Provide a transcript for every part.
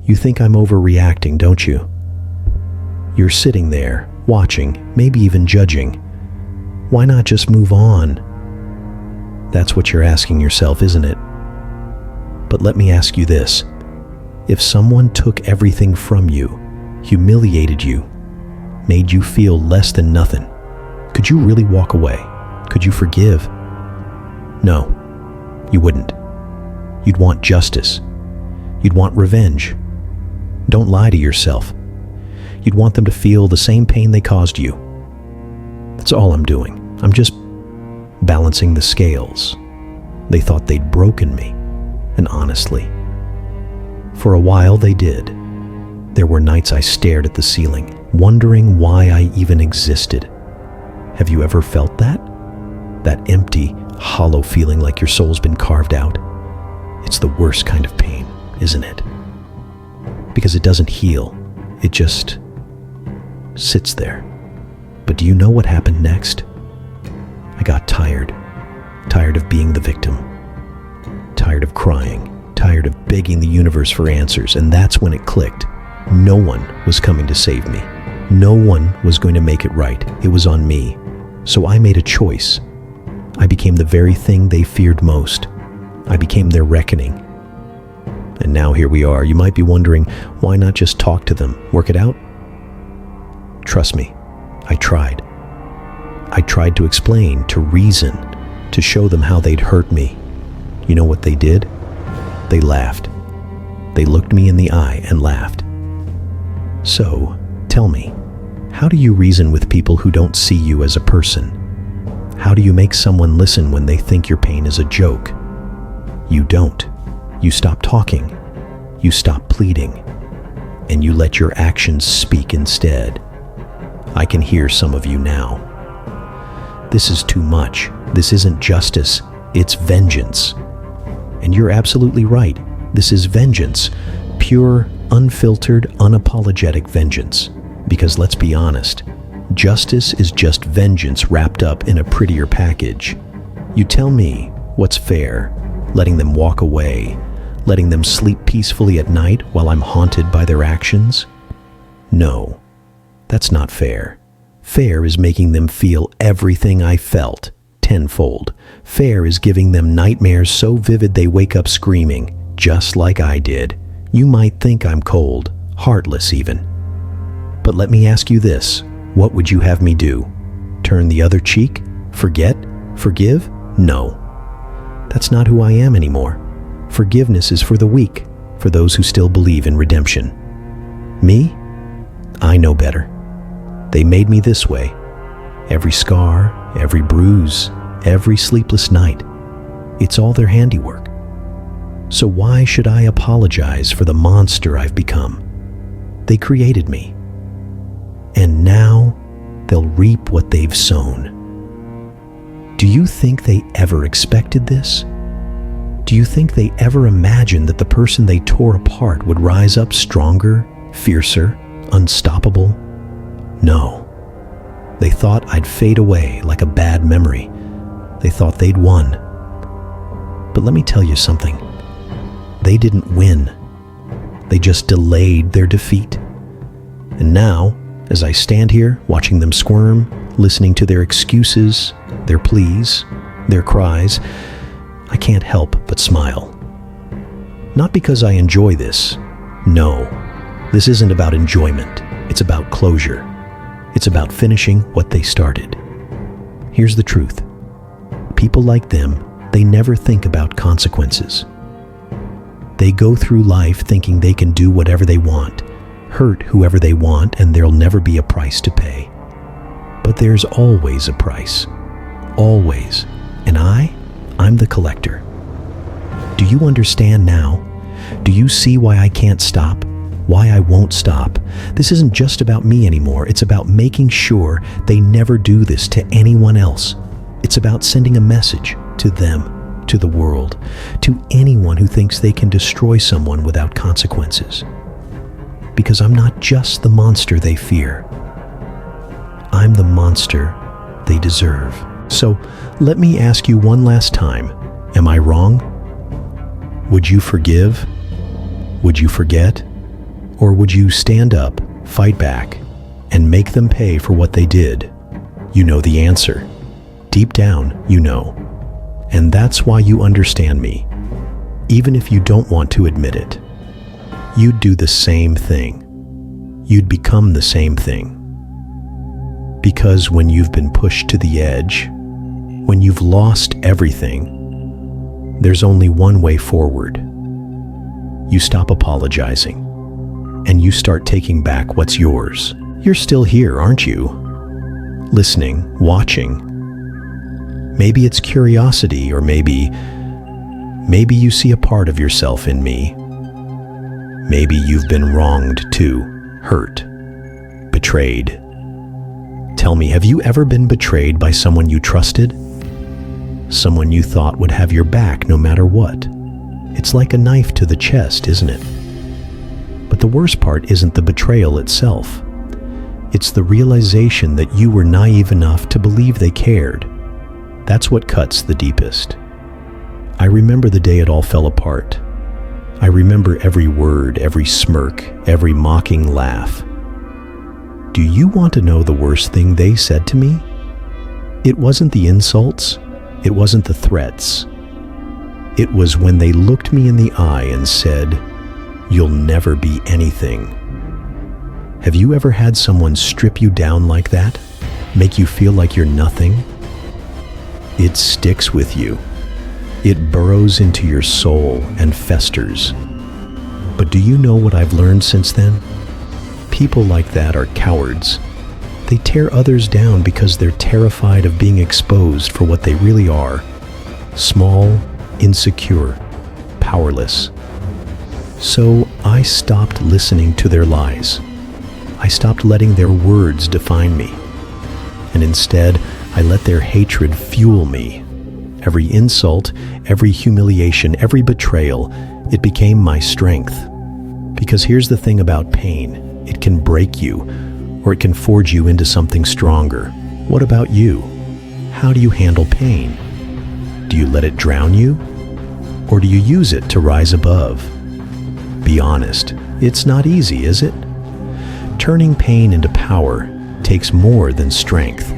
You think I'm overreacting, don't you? You're sitting there, watching, maybe even judging. Why not just move on? That's what you're asking yourself, isn't it? But let me ask you this. If someone took everything from you, humiliated you, made you feel less than nothing, could you really walk away? Could you forgive? No, you wouldn't. You'd want justice. You'd want revenge. Don't lie to yourself. You'd want them to feel the same pain they caused you. That's all I'm doing. I'm just balancing the scales. They thought they'd broken me, and honestly, for a while they did. There were nights I stared at the ceiling, wondering why I even existed. Have you ever felt that? That empty, hollow feeling like your soul's been carved out? It's the worst kind of pain, isn't it? Because it doesn't heal. It just sits there. But do you know what happened next? I got tired. Tired of being the victim. Tired of crying. Tired of begging the universe for answers. And that's when it clicked. No one was coming to save me. No one was going to make it right. It was on me. So I made a choice. I became the very thing they feared most. I became their reckoning. And now here we are. You might be wondering, why not just talk to them, work it out? Trust me, I tried. I tried to explain, to reason, to show them how they'd hurt me. You know what they did? They laughed. They looked me in the eye and laughed. So, tell me, how do you reason with people who don't see you as a person? How do you make someone listen when they think your pain is a joke? You don't. You stop talking. You stop pleading. And you let your actions speak instead. I can hear some of you now. This is too much. This isn't justice. It's vengeance. And you're absolutely right. This is vengeance. Pure, unfiltered, unapologetic vengeance. Because let's be honest, justice is just vengeance wrapped up in a prettier package. You tell me what's fair. Letting them walk away, letting them sleep peacefully at night while I'm haunted by their actions? No, that's not fair. Fair is making them feel everything I felt, tenfold. Fair is giving them nightmares so vivid they wake up screaming, just like I did. You might think I'm cold, heartless even. But let me ask you this, what would you have me do? Turn the other cheek? Forget? Forgive? No. That's not who I am anymore. Forgiveness is for the weak, for those who still believe in redemption. Me? I know better. They made me this way. Every scar, every bruise, every sleepless night. It's all their handiwork. So why should I apologize for the monster I've become? They created me. And now they'll reap what they've sown. Do you think they ever expected this? Do you think they ever imagined that the person they tore apart would rise up stronger, fiercer, unstoppable? No. They thought I'd fade away like a bad memory. They thought they'd won. But let me tell you something. They didn't win. They just delayed their defeat. And now, as I stand here watching them squirm, listening to their excuses, their pleas, their cries, I can't help but smile. Not because I enjoy this. No, this isn't about enjoyment. It's about closure. It's about finishing what they started. Here's the truth. People like them, they never think about consequences. They go through life thinking they can do whatever they want, hurt whoever they want, and there'll never be a price to pay. But there's always a price. Always. And I'm the collector. Do you understand now? Do you see why I can't stop? Why I won't stop? This isn't just about me anymore. It's about making sure they never do this to anyone else. It's about sending a message to them, to the world, to anyone who thinks they can destroy someone without consequences. Because I'm not just the monster they fear. I'm the monster they deserve. So let me ask you one last time, am I wrong? Would you forgive? Would you forget? Or would you stand up, fight back, and make them pay for what they did? You know the answer. Deep down, you know. And that's why you understand me, even if you don't want to admit it. You'd do the same thing. You'd become the same thing. Because when you've been pushed to the edge, when you've lost everything, there's only one way forward. You stop apologizing, and you start taking back what's yours. You're still here, aren't you? Listening, watching. Maybe it's curiosity, or maybe you see a part of yourself in me. Maybe you've been wronged too, hurt, betrayed. Tell me, have you ever been betrayed by someone you trusted? Someone you thought would have your back no matter what? It's like a knife to the chest, isn't it? But the worst part isn't the betrayal itself. It's the realization that you were naive enough to believe they cared. That's what cuts the deepest. I remember the day it all fell apart. I remember every word, every smirk, every mocking laugh. Do you want to know the worst thing they said to me? It wasn't the insults. It wasn't the threats. It was when they looked me in the eye and said, "You'll never be anything." Have you ever had someone strip you down like that? Make you feel like you're nothing? It sticks with you. It burrows into your soul and festers. But do you know what I've learned since then? People like that are cowards. They tear others down because they're terrified of being exposed for what they really are. Small, insecure, powerless. So I stopped listening to their lies. I stopped letting their words define me. And instead, I let their hatred fuel me. Every insult, every humiliation, every betrayal, it became my strength. Because here's the thing about pain. It can break you, or it can forge you into something stronger. What about you? How do you handle pain? Do you let it drown you? Or do you use it to rise above? Be honest, it's not easy, is it? Turning pain into power takes more than strength.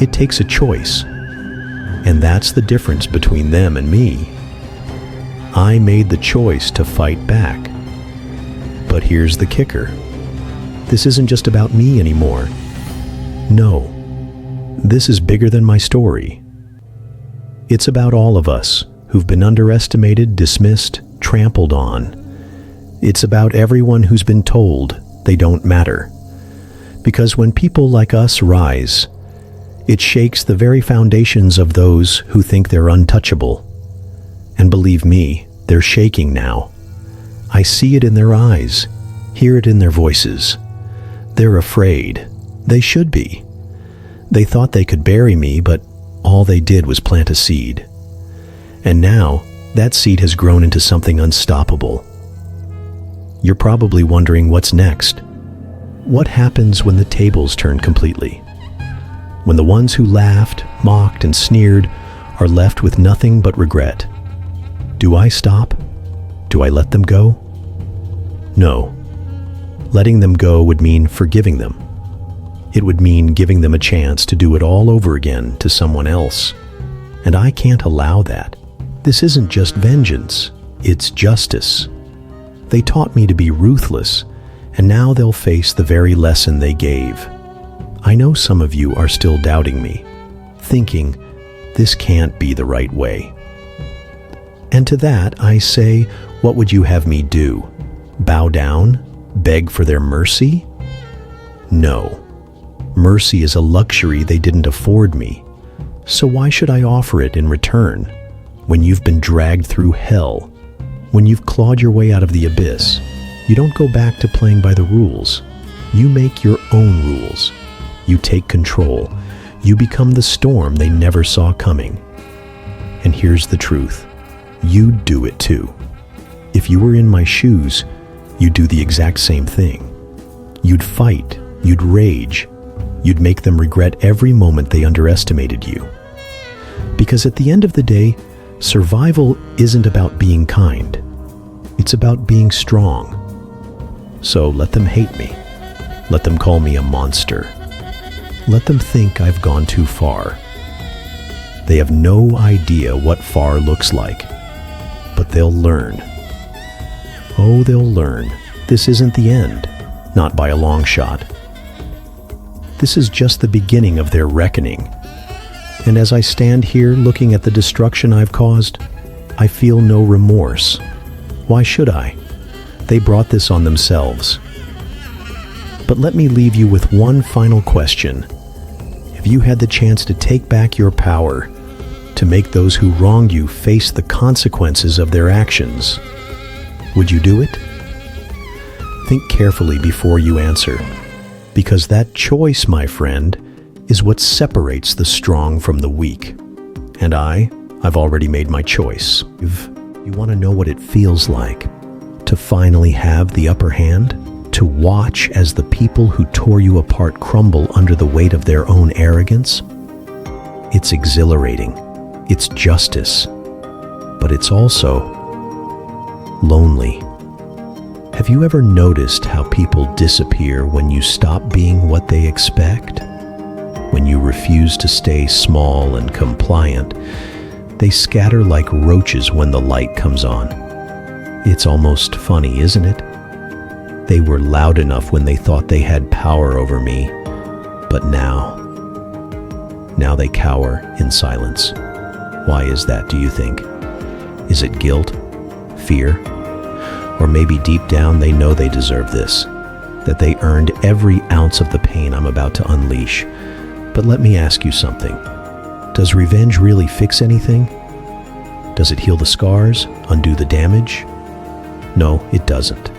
It takes a choice. And that's the difference between them and me. I made the choice to fight back. But here's the kicker. This isn't just about me anymore. No, this is bigger than my story. It's about all of us who've been underestimated, dismissed, trampled on. It's about everyone who's been told they don't matter. Because when people like us rise, it shakes the very foundations of those who think they're untouchable. And believe me, they're shaking now. I see it in their eyes, hear it in their voices. They're afraid. They should be. They thought they could bury me, but all they did was plant a seed. And now, that seed has grown into something unstoppable. You're probably wondering what's next. What happens when the tables turn completely? When the ones who laughed, mocked, and sneered are left with nothing but regret? Do I stop? Do I let them go? No. Letting them go would mean forgiving them. It would mean giving them a chance to do it all over again to someone else. And I can't allow that. This isn't just vengeance, it's justice. They taught me to be ruthless, and now they'll face the very lesson they gave. I know some of you are still doubting me, thinking, this can't be the right way. And to that I say, what would you have me do? Bow down? Beg for their mercy? No. Mercy is a luxury they didn't afford me. So why should I offer it in return? When you've been dragged through hell, when you've clawed your way out of the abyss, you don't go back to playing by the rules. You make your own rules. You take control. You become the storm they never saw coming. And here's the truth. You'd do it too. If you were in my shoes, you'd do the exact same thing. You'd fight. You'd rage. You'd make them regret every moment they underestimated you. Because at the end of the day, survival isn't about being kind. It's about being strong. So let them hate me. Let them call me a monster. Let them think I've gone too far. They have no idea what far looks like, but they'll learn. Oh, they'll learn. This isn't the end, not by a long shot. This is just the beginning of their reckoning. And as I stand here looking at the destruction I've caused, I feel no remorse. Why should I? They brought this on themselves. But let me leave you with one final question. If you had the chance to take back your power, to make those who wronged you face the consequences of their actions, would you do it? Think carefully before you answer, because that choice, my friend, is what separates the strong from the weak. And I've already made my choice. If you want to know what it feels like to finally have the upper hand, to watch as the people who tore you apart crumble under the weight of their own arrogance, it's exhilarating. It's justice, but it's also lonely. Have you ever noticed how people disappear when you stop being what they expect? When you refuse to stay small and compliant, they scatter like roaches when the light comes on. It's almost funny, isn't it? They were loud enough when they thought they had power over me, but now they cower in silence. Why is that, do you think? Is it guilt? Fear? Or maybe deep down they know they deserve this, that they earned every ounce of the pain I'm about to unleash. But let me ask you something. Does revenge really fix anything? Does it heal the scars, undo the damage? No, it doesn't.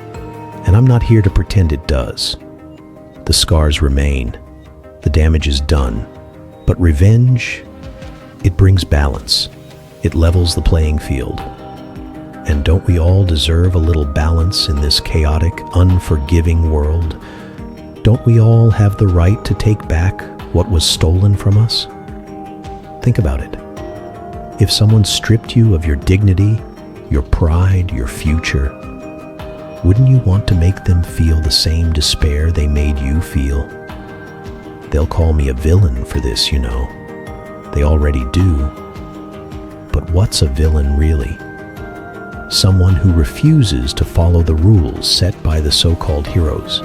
And I'm not here to pretend it does. The scars remain. The damage is done. But revenge, it brings balance. It levels the playing field. And don't we all deserve a little balance in this chaotic, unforgiving world? Don't we all have the right to take back what was stolen from us? Think about it. If someone stripped you of your dignity, your pride, your future, wouldn't you want to make them feel the same despair they made you feel? They'll call me a villain for this, you know. They already do. But what's a villain really? Someone who refuses to follow the rules set by the so-called heroes.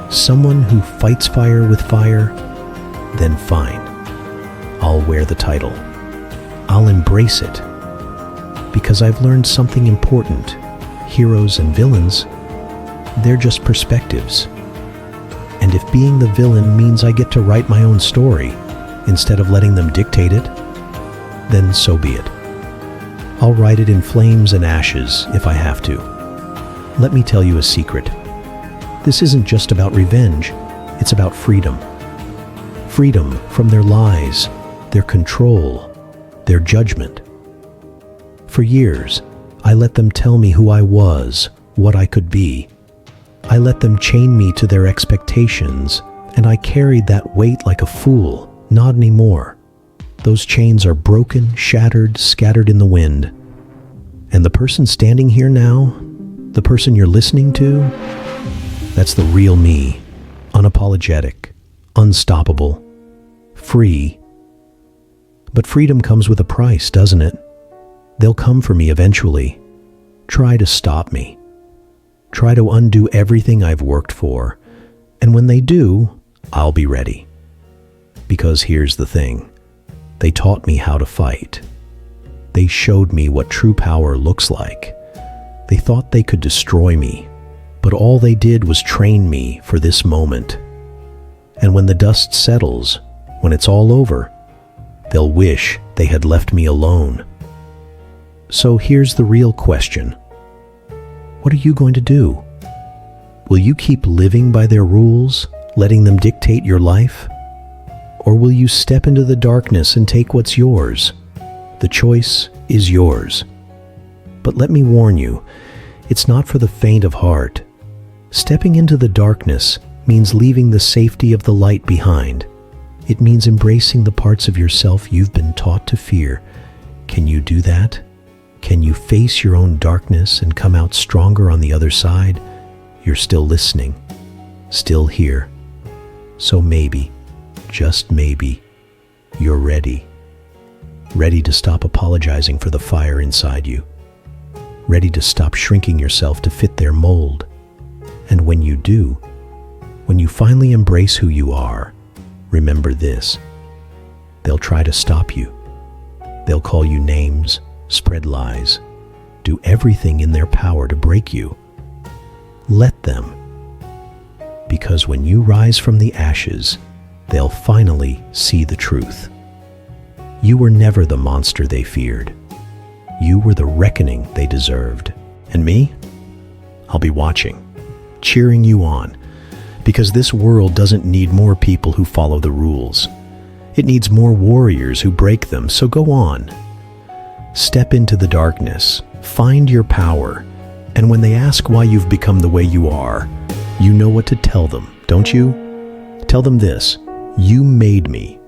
Someone who fights fire with fire, then fine. I'll wear the title. I'll embrace it. Because I've learned something important. Heroes and villains, they're just perspectives. And if being the villain means I get to write my own story instead of letting them dictate it, then so be it. I'll write it in flames and ashes if I have to. Let me tell you a secret. This isn't just about revenge, it's about freedom. Freedom from their lies, their control, their judgment. For years, I let them tell me who I was, what I could be. I let them chain me to their expectations, and I carried that weight like a fool. Not anymore. Those chains are broken, shattered, scattered in the wind. And the person standing here now, the person you're listening to, that's the real me. Unapologetic, unstoppable, free. But freedom comes with a price, doesn't it? They'll come for me eventually. Try to stop me. Try to undo everything I've worked for. And when they do, I'll be ready. Because here's the thing. They taught me how to fight. They showed me what true power looks like. They thought they could destroy me, but all they did was train me for this moment. And when the dust settles, when it's all over, they'll wish they had left me alone. So here's the real question. What are you going to do? Will you keep living by their rules, letting them dictate your life? Or will you step into the darkness and take what's yours? The choice is yours. But let me warn you, it's not for the faint of heart. Stepping into the darkness means leaving the safety of the light behind. It means embracing the parts of yourself you've been taught to fear. Can you do that? Can you face your own darkness and come out stronger on the other side? You're still listening, still here. So maybe, just maybe, you're ready. Ready to stop apologizing for the fire inside you. Ready to stop shrinking yourself to fit their mold. And when you do, when you finally embrace who you are, remember this. They'll try to stop you. They'll call you names, spread lies, do everything in their power to break you. Let them. Because when you rise from the ashes, they'll finally see the truth. You were never the monster they feared. You were the reckoning they deserved. And me? I'll be watching, cheering you on, because this world doesn't need more people who follow the rules. It needs more warriors who break them, so go on. Step into the darkness, find your power, and when they ask why you've become the way you are, you know what to tell them, don't you? Tell them this: you made me.